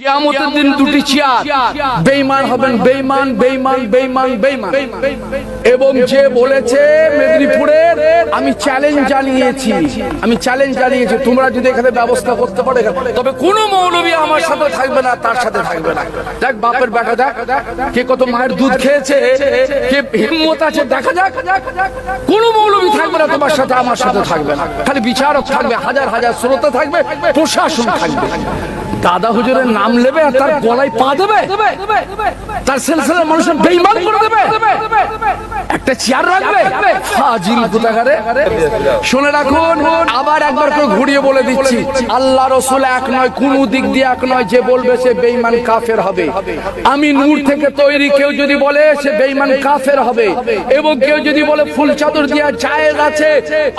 কিয়ামতের দিন দুটি চেয়ার, বেঈমান হবেন, বেঈমান বেঈমান বেঈমান বেঈমান। এবং যে বলেছে মেদিনীপুরের, আমি চ্যালেঞ্জ জানিয়েছি তোমরা যদি এখানে ব্যবস্থা করতে পারো, তবে কোন মৌলবী আমার সাথে থাকবে না, তার সাথে থাকবে না। দেখ বাপের বেটা, দেখ কে কত মায়ের দুধ খেয়েছে, কে হিম্মত আছে, দেখা যাক। কোন মৌলবী থাকবে না তোমার সাথে, আমার সাথে থাকবে না। খালি বিচারক থাকবে, হাজার হাজার শ্রোতা থাকবে, প্রশাসন থাকবে। দাদা হুজুরের নাম নেবে আর তার গলায় পা দেবে, তার সিলসিলার মানুষের বেঈমান করে দেবে, একটা চেয়ার রাখবে। ফাজিল কোথাকারে। শুনে রাখুন, আবার একবার করে ঘুরিয়ে বলে দিচ্ছি, আল্লাহ রাসূল এক নয়, কোন দিক দিয়ে এক নয়। যে বলবে সে বেঈমান কাফের হবে। আমি নূর থেকে তৈরি, কেউ যদি বলে সে বেঈমান কাফের হবে। এবং কেউ যদি বলে ফুল চাদর দিয়া জায়েজ আছে,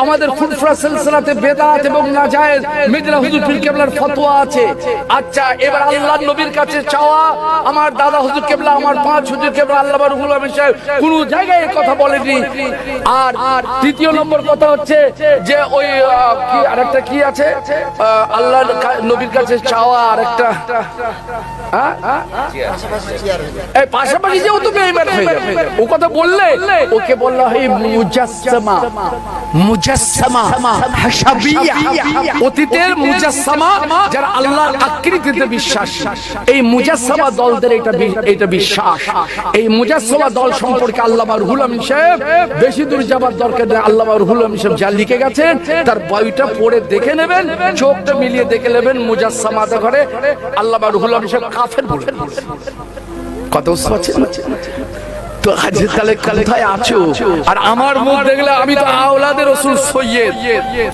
আমাদের ফুরফুরা সিলসিলাতে বেদাত এবং নাজায়েজ, মির্জা হুজুর পীর কেবলার ফতোয়া আছে। আচ্ছা, এবার আল্লাহর নবীর কাছে চাওয়া, আমার দাদা হুজুর কেবলা, আমার পাঁচ হুজুর কেবলা, আল্লাহ রুহুল আমিন সাহেব কোন জায়গায় এই কথা বলেনি। আর তৃতীয় নম্বর কথা হচ্ছে যে ওই কি আরেকটা কি আছে, আল্লাহর নবীর কাছে চাওয়া আরেকটা, এই পাশাপাশি যে ও তো বেঈমান হয়ে যাবে। ও কথা বললে ওকে বললা হয় মুজাসসামা, মুজাসসামা হাসাবিয়া, অতীতের মুজাসসামা, যারা আল্লাহর আকৃতিতে বিশ্বাস। এই মুজাসসামা দলদের এটা বিশ্বাস। এই মুজাসসামা দল সম্পর্কে আল্লামা রুহুল আমিন সাহেব বেশি দূর যাবার দরকার নেই। আল্লামা রুহুল আমিন সাহেব যা লিখে গেছেন তার বইটা পড়ে দেখে নেবেন, চোখটা মিলিয়ে দেখে নেবেন। মুজাসসামাতে ঘরে আল্লামা রুহুল আমিন সাহেব কাফের বলেন। কত বুঝছেন তো? হাজির কালে কোথায় আছো? আর আমার মুখ দেখলে আমি তো আওলাদের রাসূল সৈয়দ।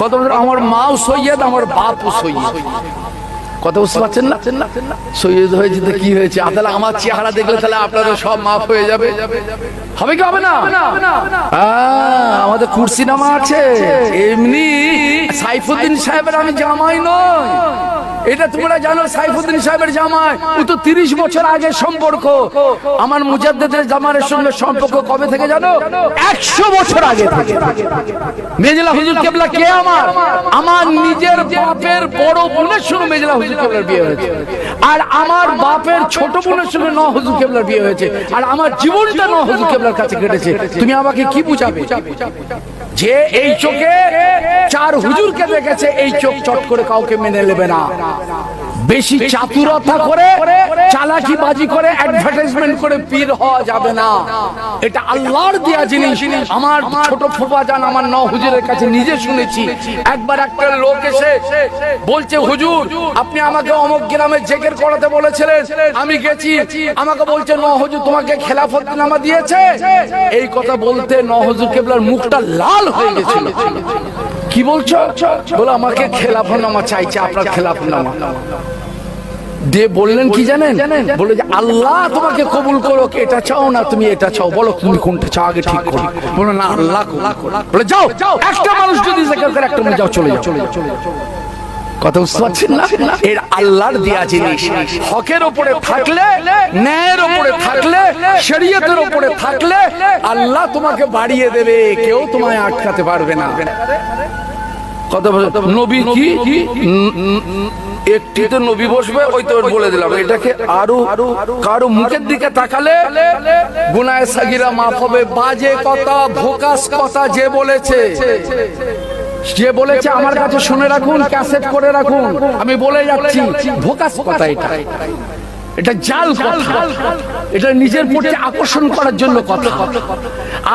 কত আমার মাও সৈয়দ, আমার বাপও সৈয়দ। কত বুঝতে পারছেন না? সৈয়দ হয়েছে তো কি হয়েছে? তাহলে আমার চেহারা দেখলে তাহলে আপনাদের সব মাফ হয়ে যাবে, হবে কি হবে না? আমাদের কুরসি নামা আছে। এমনি সাইফুদ্দিন সাহেবের আমি জামাই নই, এটা তোমরা জানো। সাইফুদ্দিন সাহেবের জামাই, ও তো 30 বছর আগের সম্পর্ক। আমার মুজাদ্দেদের জামানের সঙ্গে সম্পর্ক কবে থেকে জানো? 100 বছর আগে থেকে। মেজলা হুজুর কেবলা কে? আমার নিজের বাপের বড় বোনের সঙ্গে মেজলা হুজুর কেবলার বিয়ে হয়েছে। আর আমার বাপের ছোট বোনের সঙ্গে নওয়াজ হুজুর কেবলার বিয়ে হয়েছে। আর আমার জীবনটা নওয়াজ হুজুর কেবলার কাছে কেটেছে। তুমি আমাকে কি বুঝাবে? যে এই চোখে 4 হুজুরকে দেখেছে, এই চোখ চট করে কাউকে মেনে নেবে না। বেশি চাতুরতা করে, চালাকি বাজি করে, অ্যাডভার্টাইজমেন্ট করে পীর হওয়া যাবে না। এটা আল্লাহর দেয়া জিনিস। আমার ছোট ফুফা জান আমার নওয়াজ হুজুরের কাছে নিজে শুনেছি। একবার একটা লোক এসে বলছে, হুজুর আপনি আমাকে অমুক গ্রামে জিকির করাতে বলেছিলেন, আমি গেছি। আমাকে বলছে, নওয়াজ হুজুর তোমাকে খেলাফতনামা দিয়েছে। এই কথা বলতে নওয়াজ হুজুর কেবলার মুখটা লাল হয়ে গেছিল। কি বলছো? বলে আমাকে খেলাফতনামা চাইছে, আপনার খেলাফতনামা দিয়ে বললেন কি জানেন? বলে যে আল্লাহ তোমাকে কবুল করো, এটা চাও না তুমি এটা চাও, বলো তুমি কোনটা চাও আগে ঠিক করো। বলে না, আল্লাহ কবুল। বলে যাও, একটা মানুষ যদি জিকির করে, একটা মানুষ যাও, চলে যাও। কথা বুঝতে পারছেন না? এর আল্লাহর দেয়া জিনিস। হকের উপরে থাকলে, ন্যায়ের উপরে থাকলে, শরীয়তের উপরে থাকলে আল্লাহ তোমাকে বাড়িয়ে দেবে, কেউ তোমায় আটকাতে পারবে না। কথা নবী কি একটি তো নবী বসবে, ওই তো বলে দিলাম। এটাকে আরো কারো মুখের দিকে তাকালে গুনাহে সাগীরা মাফ হবে। বাজে কথা, ভোকাস কথা যে বলেছে আমার কাছে শুনে রাখুন, ক্যাসেট করে রাখুন। আমি বলে যাচ্ছি, ভোকাস কথা এটা জাল কথা, এটা নিজের প্রতি আকর্ষণ করার জন্য কথা।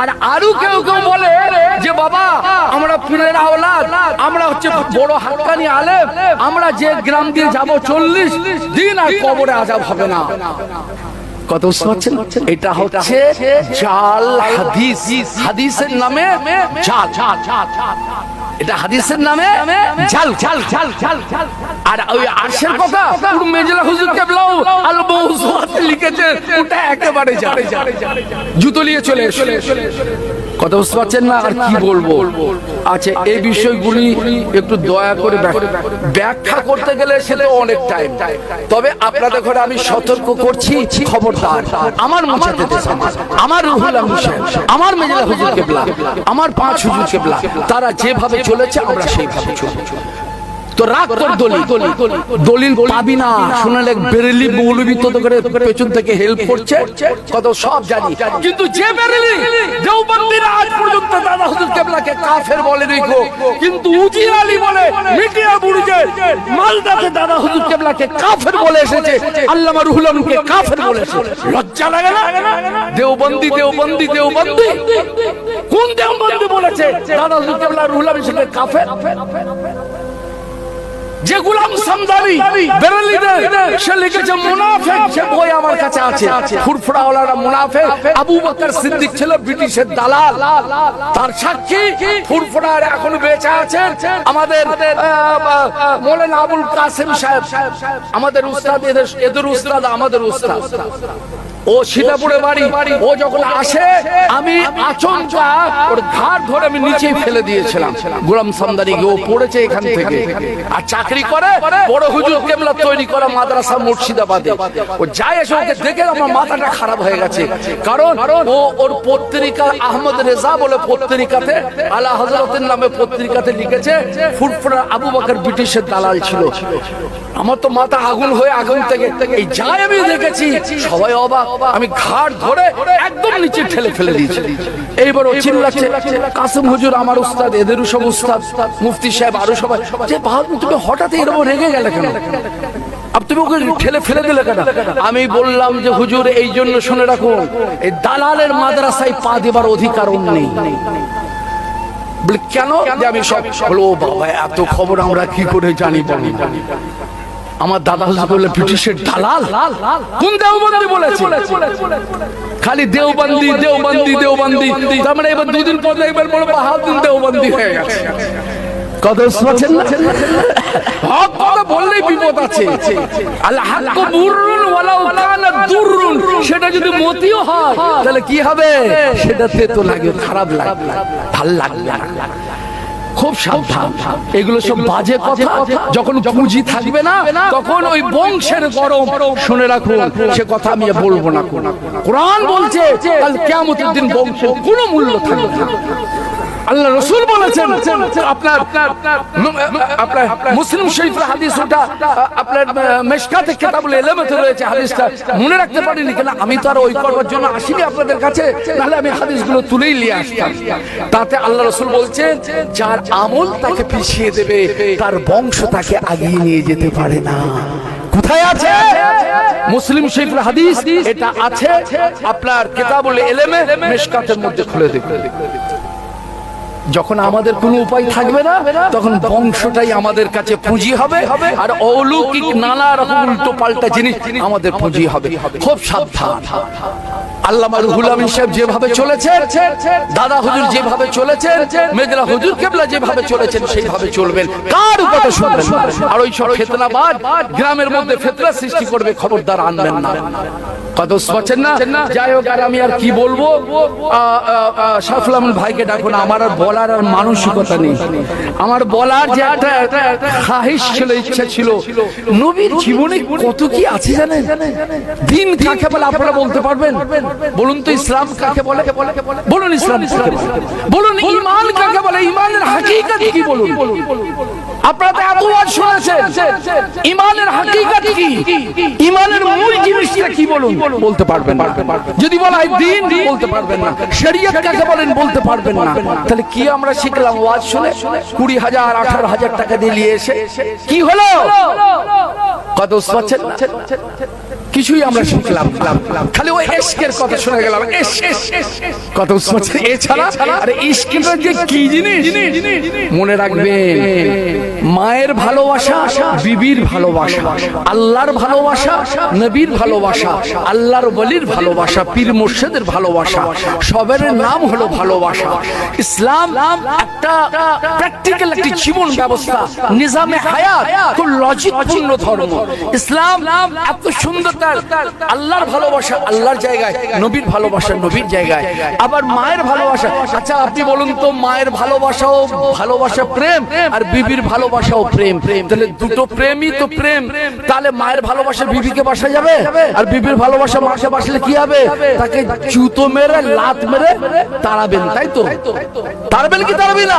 আর আরো কেউ বলে যে বাবা আমরা পীরের আওলাদ, আমরা হচ্ছে বড় হাক্কানি আলেম, আমরা যে গ্রাম দিয়ে যাব 40 দিন আর কবরে আযাব হবে না। কত শুনছেন? এটা হচ্ছে জাল হাদিস। হাদিসের নামে জাল, এটা হাদিসের নামে জাল। আর ওই আরশের কথা মেজলা হুজুর কেবলাও আল মওজুআত লিখেছে, ওটা একেবারে জাল। জুতো নিয়ে চলে এসে কথা বুঝতে পারছেন না? আর কি বলবো? আচ্ছা, এই বিষয়গুলি একটু দয়া করে ব্যাখ্যা করতে গেলে সেটা অনেক টাইম। তবে আপনাদের ঘরে আমি সতর্ক করছি, খবরদার আমার মুজাদ্দিদ সাহেব, আমার রুহুল আমিন সাহেব, আমার মেজলা হুজুর কেবলা, আমার 5 হুজুর কেবলা, তারা যেভাবে চলেছে আমরা সেইভাবে চলব। তো রাগ তোর দলিল পাবি না। শোনালে বেরেলি মৌলবি তো করে পেছন থেকে হেল্প করছে, কত সব জানি। কিন্তু যে বেরেলি দেওবন্দিরা আজ পর্যন্ত দাদা হুজুর কেবলাকে কাফের বলে রেখো, কিন্তু উজির আলী বলে মিডিয়া বুড়িতে মালদাতে দাদা হুজুর কেবলাকে কাফের বলে এসেছে, আল্লামা রুহুল আমিনকে কাফের বলেছে। লজ্জা লাগে না? দেওবন্দি দেওবন্দি দেওবন্দি, কোন দেওবন্দি বলেছে দাদা হুজুর কেবলা রুহুল আমিনকে কাফের? যে গোলাম সামদানি বেরেলিদের সে লিখেছে মুনাফিক, সে বই আমার কাছে আছে। ফুরফুরাওয়ালারা মুনাফিক, আবু বকর সিদ্দিক ছিল ব্রিটিশের দালাল, তার সাক্ষী ফুরফুরার এখন বেঁচে আছেন আমাদের মৌলানা আবুল কাসেম সাহেব, আমাদের উস্তাদ, এদের উস্তাদ আমাদের উস্তাদ। ও সীতাপুরে বাড়ি, ও যখন আসে আমি আচমকা ওর ঘাড় ধরে আমি নিচেই ফেলে দিয়েছিলাম। গোলাম সামদানিকে ও পড়েছে এখান থেকে, আর চাকরি করে বড় হুজুর কেবলা তৈরি করা মাদ্রাসা মুর্শিদাবাদে। ও যায় এসে ওকে দেখে আমার মাথাটা খারাপ হয়ে গেছে, কারণ ও ওর পত্রিকা আহমদ রেজা বলে পত্রিকাতে, আলা হযরতের নামে পত্রিকাতে লিখেছে ফুরফুরা আবু বকর ব্রিটিশের দালাল ছিল। আমার তো মাথা আগুন হয়ে আগুন থেকে এই যাই আমি দেখেছি, সবাই অবাক। আমি ঘাড় ধরে একদম নিচে ঠেলে ফেলে দিয়েছি। এইবার ও চিল্লাচ্ছে, কাসেম হুজুর আমার উস্তাদ, এদেরও সব উস্তাদ, মুফতি সাহেব আরো সবাই, যে বাহাদুর তুমি হঠাৎ এরকম রেগে গেলে কেন? তুমি ওকে ঠেলে ফেলে দিলে কেন? আমি বললাম যে হুজুর এই জন্য শুনে রাখুন, এই দালালের মাদ্রাসায় পা দেবার অধিকার নেই। কেন? আমি সব বলো বাবা এত খবর আমরা কি করে জানি? আমার দাদা হুজুর বললে ব্রিটিশের দালাল। কোন দেওবন্দি বলেছে? খালি দেওবন্দি দেওবন্দি দেওবন্দি, তার মানে এবার দুদিন পর একবার বড় বাহাদুর দেওবন্দি হয়ে গেছে। কত শুনছেন না? হক কথা বললেই বিপদ আছে। আল হাক্কু বুররুন ওয়ালাউ কানা দুররুন, সেটা যদি মতিও হয় তাহলে কি হবে? সেটা তেতো লাগে, খারাপ লাগে, ভাল লাগবে না। খুব সাবধান, এগুলো সব বাজে কথা। যখন পুঁজি থাকবে না তখন ওই বংশের গরম, শুনে রাখুন সে কথা আমি বলবো না। কোরআন বলছে কাল কিয়ামতের দিন বংশের কোনো মূল্য থাকবে না। আল্লাহ রাসূল বলেছেন, আপনার মুসলিম শরীফের হাদিস, ওটা আপনার মিশকাতে কিতাবুল ইলমে রয়েছে। হাদিসটা মনে রাখতে পারিনি কেন? আমি তো আর ওই করবার জন্য আসিনি আপনাদের কাছে, নাহলে আমি হাদিসগুলো তুলেই নিয়ে আসতাম। তাতে আল্লাহ রাসূল বলছেন, যার আমল তাকে পিছিয়ে দেবে, তার বংশ তাকে আগিয়ে নিয়ে যেতে পারে না। কোথায় আছে? মুসলিম শরীফের হাদিস, এটা আছে আপনার কিতাবুল ইলমে মিশকাতের মধ্যে, খুলে দেখুন। যখন আমাদের কোনো উপায় থাকবে না তখন বংশটাই আমাদের কাছে পুঁজি হবে, আর অলৌকিক নানা রকম উল্টো পাল্টা জিনিস আমাদের পুঁজি হবে। খুব সাবধান। আল্লামা রুহুল আমিন সাহেব যেভাবে চলেছেন, দাদা হুজুর যেভাবে চলেছেন, মেজলা হুজুর কেবলা যেভাবে চলেছেন সেইভাবে চলবেন, কার কথা শুনবেন না। আর ওই সব ফিতনাবাজ গ্রামের মধ্যে ফিতনা সৃষ্টি করবে, খবরদার আনবেন না। কথা বুঝছেন না? যাই হোক, আর আমি আর কি বলবো, শাফুল আমিন ভাইকে ডাকুন। আমার আর বলার আর মানসিকতা নেই। আমার বলার যে একটা খাহিশ ছিল, ইচ্ছা ছিল, নবীর জীবনে কত কি আছে জানেন? দিন কাকে বলে আপনারা বলতে পারবেন? বলুন তো, ইসলাম কাকে বলে? বলুন ইসলাম কাকে বলে? বলুন ঈমান কাকে বলে? ঈমানের হাকিকত কি বলুন? আপনারা তো এত ওয়াজ শুনেছেন, ঈমানের হাকিকত কি, ঈমানের মূল জিনিসটা কি বলুন? বলতে পারবেন না। যদি বলা হয় দ্বীন, বলতে পারবেন না। শরীয়ত কাকে বলেন? বলতে পারবেন না। তাহলে কি আমরা শিখলাম? ওয়াজ শুনে 20,000 18,000 টাকা দিয়ে নিয়ে এসে কি হলো? কত পাচ্ছেন? কিছুই আমরা শিখলাম, খালি ওই ইশকের কথা শুনে গেলাম। কত পাচ্ছেন? এছাড়া আরে ইশকটা যে কি জিনিস মনে রাখবেন। মায়ের ভালোবাসা, বিবির ভালোবাসা, আল্লাহর ভালোবাসা, নবীর ভালোবাসা, আল্লাহর ওলির ভালোবাসা, পীর মুর্শিদের ভালোবাসা, সবের নাম হলো ভালোবাসা। ইসলাম একটা প্র্যাকটিক্যাল একটি জীবন ব্যবস্থা, নিজামে হায়াত, খুব লজিকপূর্ণ ধর্ম। ইসলাম এত সুন্দর, আল্লাহর ভালোবাসা আল্লাহর জায়গায়, নবীর ভালোবাসা নবীর জায়গায়, আবার মায়ের ভালোবাসা। আচ্ছা আপনি বলুন তো, মায়ের ভালোবাসাও ভালোবাসা প্রেম, আর বিবির ভালোবাসাও প্রেম। তাহলে দুটো প্রেমই তো প্রেম। তাহলে মায়ের ভালোবাসা বিবিকে বাসা যাবে, আর বিবির ভালোবাসা ভালোবাসা মাকে বাসলে কি হবে? তাকে জুতো মেরে লাত মেরে তাড়াবেন, তাই তো? তাড়াবেন কি তাড়াবেন না?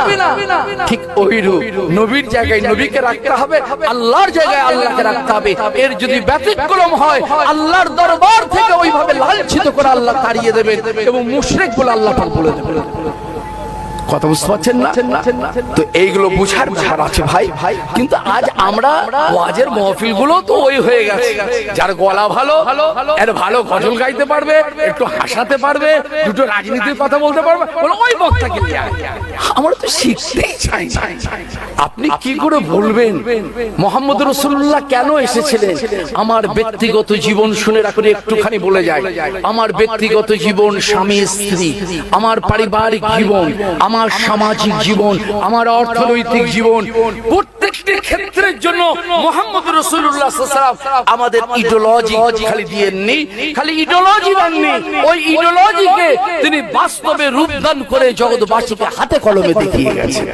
ঠিক ওইরূপ নবীর জায়গায় নবীকে রাখতে হবে, আল্লাহর জায়গায় আল্লাহকে রাখতে হবে। এর যদি ব্যতিক্রম হয় আল্লাহর দরবার থেকে ওইভাবে লাঞ্ছিত করে আল্লাহ তাড়িয়ে দেবেন এবং মুশরিক বলে আল্লাহ পাক বলে দেবেন। কথা বুঝতে পারছেন না? তো এইগুলো বুঝার ব্যাপার আছে ভাই। কিন্তু আজ আমরা ওয়াজের মাহফিল গুলো তো ওই হয়ে গেছে, যার গলা ভালো এর ভালো গজল গাইতে পারবে, একটু হাসাতে পারবে, দুটো রাজনীতির কথা বলতে পারবে, ওই বক্তাকে আমরা তো শিখতেই চাই। আপনি কি করে বলবেন মুহাম্মদ রাসূলুল্লাহ কেন এসেছিলেন? আমার ব্যক্তিগত জীবন শুনে রাখুন, একটুখানি বলে যায়। আমার ব্যক্তিগত জীবন, স্বামী স্ত্রী, আমার পারিবারিক জীবন, আমার সামাজিক জীবন, আমার অর্থনৈতিক জীবন, প্রত্যেকটি ক্ষেত্রের জন্য মুহাম্মদ রাসূলুল্লাহ সাল্লাল্লাহু আলাইহি ওয়াসাল্লাম আমাদের ইডিওলজি খালি দিয়েননি, খালি ইডিওলজি দেননি, ওই ইডিওলজিকে তিনি বাস্তবে রূপদান করে জগৎবাসীকে হাতে কলমে দেখিয়ে গেছেন।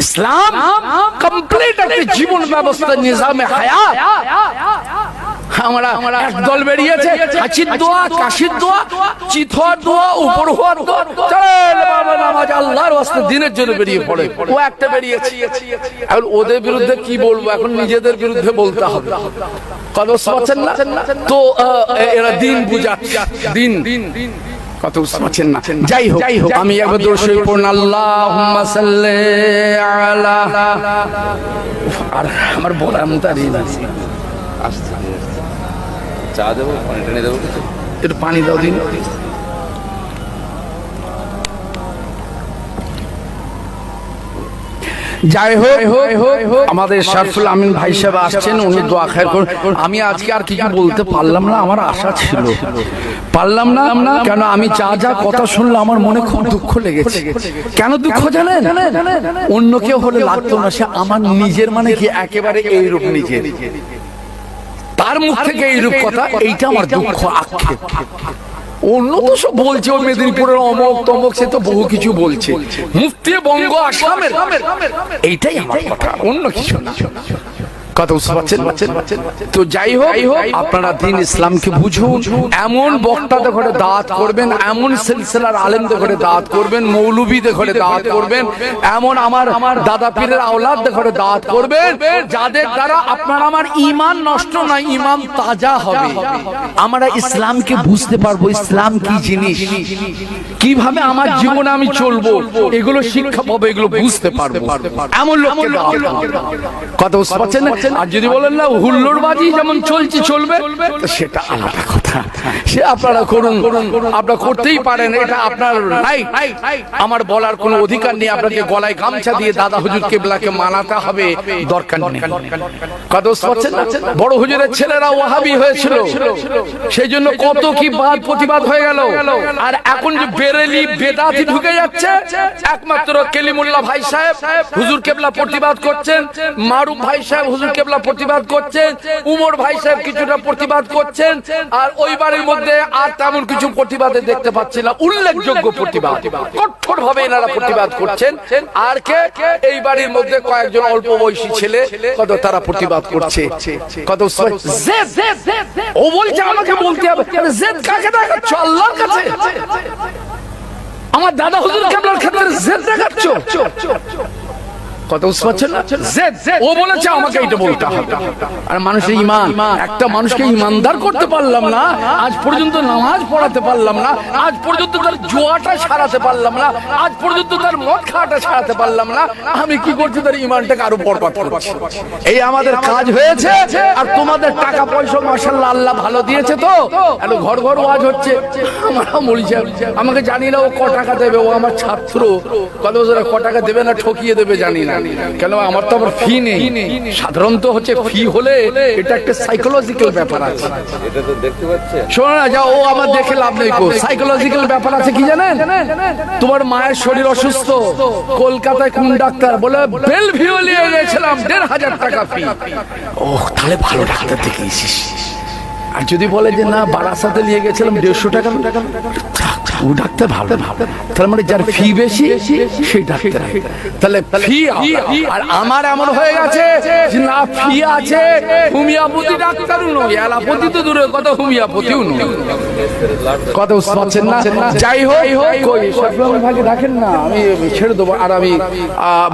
ইসলাম কমপ্লিট একটা জীবন ব্যবস্থা, নিজামে হায়াত। আমরা একদল বেরিয়েছে হাঁচির দোয়া, কাশির দোয়া, চিত হওয়ার দোয়া, উপর হওয়ার দোয়া, চল বাবা নামাজ আল্লাহর ওয়াস্তে দিনের জন্য বেরিয়ে পড়ে। ও একটা বেরিয়েছে। এখন ওদের বিরুদ্ধে কি বলবো? এখন নিজেদের বিরুদ্ধে বলতে হবে। কথা বুঝতে পারছেন না? তো এরা দিন বুঝাচ্ছে, দিন কত বুঝতে পারছেন না। যাই হোক, আমি একবার দরুদ শরীফ পড়ুন, আল্লাহুম্মা সাল্লি আলা। আর আমার বলার মতো আর না। চা দেবো, পানি টেনে দেবো, একটু পানি দাও দিন। যাই হোক, আমাদের শারফুল আমিন ভাই সাহেব আসছেন, উনি দোয়া খায়ের করুন। আমি আজকে আর কিছু বলতে পারলাম না, আমার আশা ছিল, পারলাম না। কেন আমি যা কথা শুনলাম আমার মনে খুব দুঃখ লেগেছে। কেন দুঃখ জানেন? অন্য কেউ হলে লাগতো না, সে আমার নিজের, মানে কি একেবারে এইরূপ নিজের, তার মুখ থেকে এইরূপ কথা, এইটা আমার দুঃখ, আক্ষেপ। অন্য তো সব বলছে, ওই মেদিনীপুরের অমক তমক, সে তো বহু কিছু বলছে, মুফতি বঙ্গ আসামের, এইটাই আমার কথা, অন্য কিছু না। কথা বুঝতে পারছেন? তো যাই হোক, আপনারা দিন ইসলামকে বুঝুন। এমন বক্তাদের ঘরে দাওয়াত করবেন, এমন সিলসিলার আলেমদের ঘরে দাওয়াত করবেন, মৌলবীদের ঘরে দাওয়াত করবেন, এমন আমার দাদা পীরের আওলাদদের ঘরে দাওয়াত করবেন, যাদের দ্বারা আপনার আমার ঈমান নষ্ট নয়, ঈমান তাজা হবে। আমরা ইসলামকে বুঝতে পারবো, ইসলাম কি জিনিস, কিভাবে আমার জীবনে আমি চলবো, এগুলো শিক্ষা পাবো, এগুলো বুঝতে পারবো, এমন লোককে দাওয়াত করবেন। কথা বুঝতে পারছেন না? আর যদি বলেন না হুল্লোড়বাজি যেমন চলছে চলবে, সেটা আলাদা কথা, সে আপনারা করুন, আপনারা করতেই পারেন, এটা আপনার রাইট। আমার বলার কোনো অধিকার নেই আপনাকে গলায় গামছা দিয়ে দাদা হুজুর কেবলাকে মানাতে হবে, দরকার নেই। কথা বুঝতে পারছেন না? বড় হুজুরের ছেলেরা ওয়াহাবি হয়েছিল, সেই জন্য কত কি বাদ প্রতিবাদ হয়ে গেল। আর এখন যে বেরেলি বেদাতি ঢুকে যাচ্ছে, একমাত্র কেলিমুল্লাহ ভাই সাহেব হুজুর কেবলা প্রতিবাদ করছেন, মারুফ ভাই সাহেব হুজুর কেবলা প্রতিবাদ করছেন, উমর ভাই সাহেব কিছুটা প্রতিবাদ করছেন, আর ওই বাড়ির মধ্যে আর তেমন কিছু প্রতিবাদে দেখতে পাচ্ছি না, উল্লেখযোগ্য প্রতিবাদ কঠোর ভাবে এনারা প্রতিবাদ করছেন। আর কে? এই বাড়ির মধ্যে কয়েকজন অল্প বয়সী ছেলে, কত তারা প্রতিবাদ করছে। কত ও বলছে আমাকে বলতে হবে, জেদ কাকে দেখাচ্ছ? আল্লাহর কাছে। আমার দাদা হুজুর কেবলার ক্ষেত্রে জেদ দেখাচ্ছ? কত বুঝতে পারছেন না? ও বলেছে আমাকে এটা বলতে হবে। আর মানুষের ঈমান, একটা মানুষকে ঈমানদার করতে পারলাম না, আজ পর্যন্ত নামাজ পড়াতে পারলাম না, আজ পর্যন্ত তার জুয়াটা সারাতে পারলাম না, আজ পর্যন্ত তার মদ খাওয়াটা সারাতে পারলাম না, আমি কি করছি? তার ঈমানটাকে আরো বরবাদ করছি। এই আমাদের কাজ হয়েছে। আর তোমাদের টাকা পয়সা মাশাআল্লাহ আল্লাহ ভালো দিয়েছে, তো এত ঘর ঘর ওয়াজ হচ্ছে। আমরা বলছি, আমাকে জানি না ও ক টাকা দেবে, ও আমার ছাত্র, কত বছর ক টাকা দেবে না ঠকিয়ে দেবে জানি না, কেন আমার তো আবার ফি নেই। সাধারণত হচ্ছে ফি হলে এটা একটা সাইকোলজিক্যাল ব্যাপার আছে, এটা তো দেখতে পাচ্ছে। শোনো না, যাও, ও আমার দেখে লাভ নেই, সাইকোলজিক্যাল ব্যাপার আছে কি জানেন? তোমার মায়ের শরীর অসুস্থ, কলকাতায় কোন ডাক্তার বলে বেলভিউ নিয়ে গেছিলাম, ১,৫০০ টাকা ফি। ও তাহলে ভালো ডাক্তার দেখিয়েছিস। আর যদি বলে যে না বারাসাতে নিয়ে গেছিলাম ১৫০ টাকা, ও ডাক্তার ভালো তার মানে যার ফি বেশি সেই ডাক্তার তাহলে ফি আর আমার এমন হয়ে গেছে যে না ফি আছে হোমিওপ্যাথি ডাক্তারও নয় অ্যালোপ্যাথি তো দূরের কথা হোমিওপ্যাথিও নয় কথা বুঝতে পারছেন না যাই হোক কই সবগুলো ভাগে রাখেন না আমি ছেড়ে দেবো আর আমি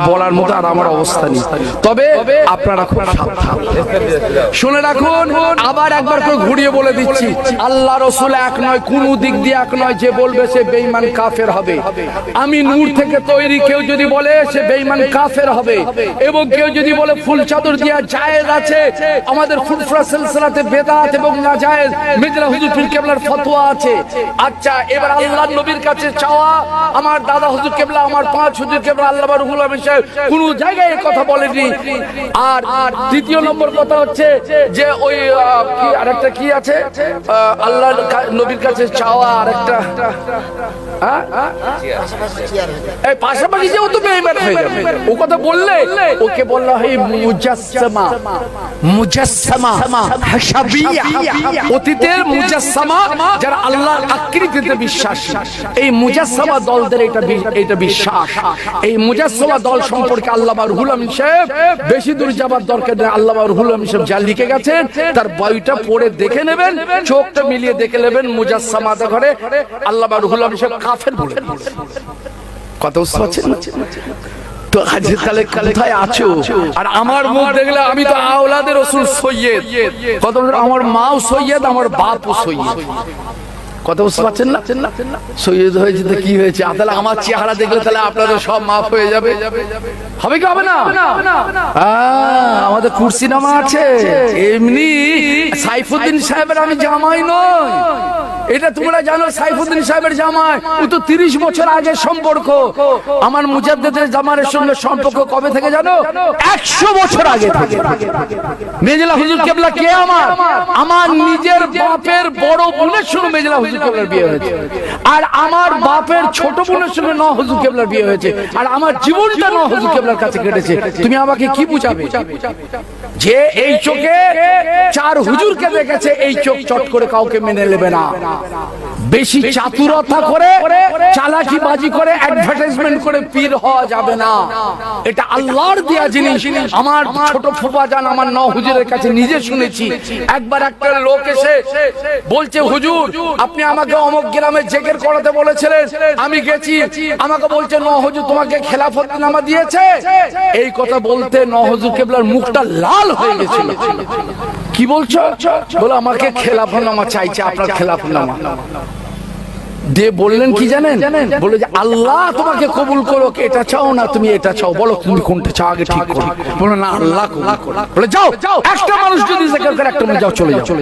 বলার মতো আর আমার অবস্থা নেই তবে আপনারা খুব সাবধান শুনে রাখুন আবার একবার করে ঘুরিয়ে বলে দিচ্ছি আল্লাহ রাসূল এক নয় কোন দিক দিয়ে এক নয় যে বলবে সে বেঈমান কাফের হবে আমি নূর থেকে তৈরি কেউ যদি বলে সে বেঈমান কাফের হবে এবং কেউ যদি বলে ফুল চাদর দিয়া জায়েজ আছে আমাদের ফুরফুরা সিলসিলাতে বেদাত এবং নাজায়েজ মির্জা হুজুর পীর কেবলার ফতোয়া আছে আচ্ছা এবার আল্লাহর নবীর কাছে চাওয়া আমার দাদা হুজুর কেবলা আমার পাঁচ হুজুর কেবলা আল্লাহ রুহুল আমিন সাহেব কোন জায়গায় এই কথা বলেনি আর দ্বিতীয় নম্বর কথা হচ্ছে যে ওই কি আরেকটা কি আছে আল্লাহর নবীর কাছে চাওয়া আরেকটা এই পাশাপাশি যে ও তো বেঈমান হয়ে যাবে ও কথা বললে ওকে বললা হয় মুজাসসামা হাসাবিয়া অতীতের মুজাসসামা যারা আল্লাহর আকৃতিতে বিশ্বাসী এই মুজাসসামা দলদের এটা বিশ্বাস এই মুজাসসামা দল সম্পর্কে আল্লাহ রুহুল আমিন সাহেব বেশি দূর যাবার দরকার নেই আল্লাহ রুহুল আমিন সাহেব যা লিখে গেছেন তার বইটা পড়ে দেখে নেবেন চোখটা মিলিয়ে দেখে নেবেন মুজাসসামাতে ঘরে আল্লাহ রুহুল আমিন সাহেব কাফের বলেন কত বুঝছেন তো আজ কালে কোথায় আছো আর আমার মুখ দেখলে আমি তো আওলাদের রাসূল সৈয়দ কত আমার মাও সৈয়দ আমার বাপও সৈয়দ কত বুঝতে পারছেন না সৈয়দ হয়েছে তো কি হয়েছে তাহলে আমার চেহারা দেখলে তাহলে আপনাদের সব মাফ হয়ে যাবে হবে কি হবে না আমাদের কুরসি নামা আছে এমনি সাইফুদ্দিন সাহেবের আমি জামাই নই এটা তোমরা জানো সাইফুদ্দিন সাহেবের জামাই ও তো 30 বছর আগের সম্পর্ক আমার মুজাদ্দেদের জামানের সঙ্গে সম্পর্ক কবে থেকে জানো 100 বছর আগে থেকে মেজলা হুজুর কেবলা কে আমার নিজের বাপের বড় বোনের সঙ্গে মেজলা হুজুর কেবলার বিয়ে হয়েছে আর আমার বাপের ছোট বোনের সঙ্গে নওয়াজ হুজুর কেবলার বিয়ে হয়েছে আর আমার জীবনটা নওয়াজ হুজুর কেবলার কাছে কেটেছে তুমি আমাকে কি বুঝাবে যে এই চোখে চার হুজুরকে দেখেছে এই চোখ চট করে কাউকে মেনে নেবে না বেশি চাতুরতা করে চালাকি বাজি করে অ্যাডভার্টাইজমেন্ট করে পীর হওয়া যাবে না এটা আল্লাহর দেয়া জিনিস আমার ছোট ফুফা জান আমার নওয়াজ হুজুরের কাছে নিজে শুনেছি একবার একটা লোক এসে বলছে হুজুর আপনি আমাকে অমুক গ্রামে জিকির করাতে বলেছিলেন আমি গেছি আমাকে বলছে নওয়াজ হুজুর তোমাকে খেলাফতনামা দিয়েছে এই কথা বলতে নওয়াজ হুজুর কেবলার মুখটা লাল হয়ে গেছিল কি বলছো বলে আমাকে খেলাফতনামা চাইছে আপনার খেলাফতনামা দিয়ে বললেন কি জানেন বলে যে আল্লাহ তোমাকে কবুল করো এটা চাও না তুমি এটা চাও বলো তুমি কোনটা চাও আগে ঠিক করো বলো না আল্লাহ কবুল করো বলে যাও একটা মানুষ যদি জিকির করে একটা মানুষ যাও চলে যাও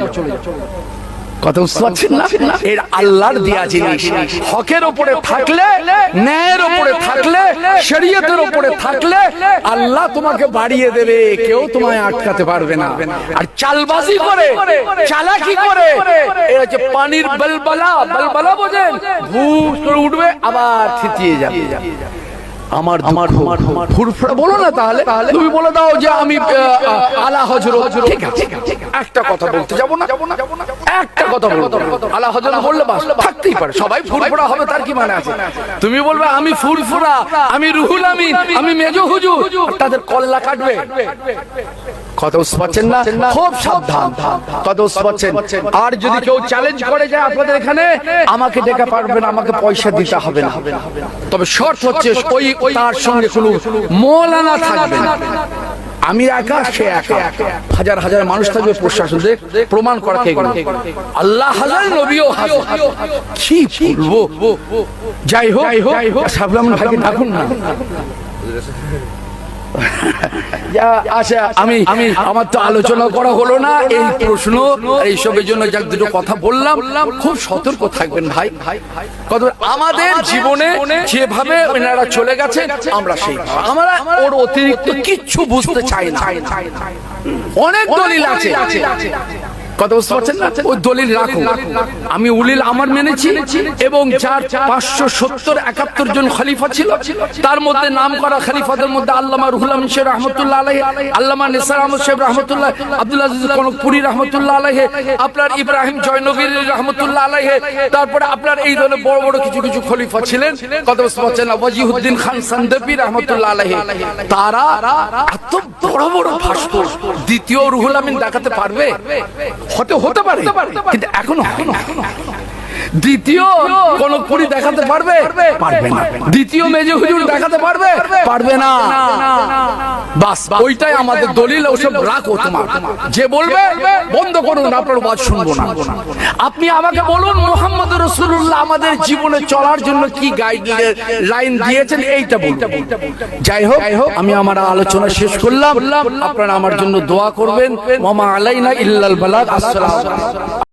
কত বুঝতে পারছেন না এর আল্লাহর দেয়া জিনিস হকের উপরে থাকলে ন্যায়ের উপরে থাকলে শরীয়তের উপরে থাকলে আল্লাহ তোমাকে বাড়িয়ে দেবে কেউ তোমায় আটকাতে পারবে না আর চালবাজি করে চালাকি করে এই হচ্ছে পানির বলবলা বোঝেন ভূত করে উঠবে আবার থিতিয়ে যাবে আমার ফুরফুরা বলো না তাহলে তুমি বলে দাও যে আমি আলা হযরত ঠিক আছে একটা কথা বলতে যাব না একটা কথা বলবো আলা হযরত বললে বাস থাকতেই পারে সবাই ফুরফুরা হবে তার কি মানে আছে তুমি বলবে আমি ফুরফুরা আমি রুহুল আমিন আমি মেজো হুজুর তাদের কল্লা কাটবে কত পাচ্ছেন না খুব সাবধান কত পাচ্ছেন আর যদি কেউ চ্যালেঞ্জ করে যায় আপনাদের এখানে আমাকে ডেকে পারবেন আমাকে পয়সা দিতে হবে না তবে শর্ত হচ্ছে ওই তার সঙ্গে কোনো মৌলানা থাকবে না আমি একা সে একা হাজার হাজার মানুষ থাকবে প্রশাসন প্রমাণ করা কে আল্লাহ হাজার নবীও হাজার কি বলবো যাই হোক সাবলাম ভাইকে ডাকুন না আমি আমার তো আলোচনা করা হলো না এই প্রশ্ন এইসবের জন্য যাক দুটো কথা বললাম খুব সতর্ক থাকবেন ভাই কত আমাদের জীবনে যেভাবে এনারা চলে গেছে আমরা সেই আমরা ওর অতিরিক্ত কিচ্ছু বুঝতে চাই না অনেক দলিল আছে কথা বুঝতে পারছেন না? ওই দলিল রাখো। আমি উলিল আমর মেনেছি এবং যার 570-71 জন খলিফা ছিল, তার মধ্যে নাম করা খলিফাদের মধ্যে আল্লামা রুহুল আমিন সাহেব রহমাতুল্লাহ আলাইহি, আল্লামা নিসার আহমদ সাহেব রহমাতুল্লাহ, আব্দুল আজিজ কনকপুরি রহমাতুল্লাহ আলাইহি, আপনার ইব্রাহিম জয়নগরী রহমাতুল্লাহ আলাইহি, তারপরে আপনার এই ধরনের বড় বড় কিছু কিছু খলিফা ছিলেন। কথা বুঝতে পারছেন না? ওয়াজিহুদ্দিন খান সান্দাবি রহমাতুল্লাহ আলাইহি, তারা এত বড় বড় ভাস্কর দ্বিতীয় রুহুল আমিন দেখাতে পারবে? হতে পারে, কিন্তু এখনো হয় না। দ্বিতীয় কনকপুরি দেখাতে পারবে? পারবে না। দ্বিতীয় মেজে হুজুর দেখাতে পারবে? পারবে না। বাস ওইটাই আমাদের দলিল। ওসব রাখো তোমার, যে বলবে বন্ধ করুন, আপনার ওয়াজ শুনবো না। আপনি আমাকে বলুন মুহাম্মদ রাসূলুল্লাহ আমাদের জীবনে চলার জন্য কি গাইডলাইন দিয়েছেন, এইটা বলুন। যাই হোক, আমি আমার আলোচনা শেষ করলাম। আপনারা আমার জন্য দোয়া করবেন। ওয়া মা আলাইনা ইল্লাল বালাগ। আসসালামু আলাইকুম।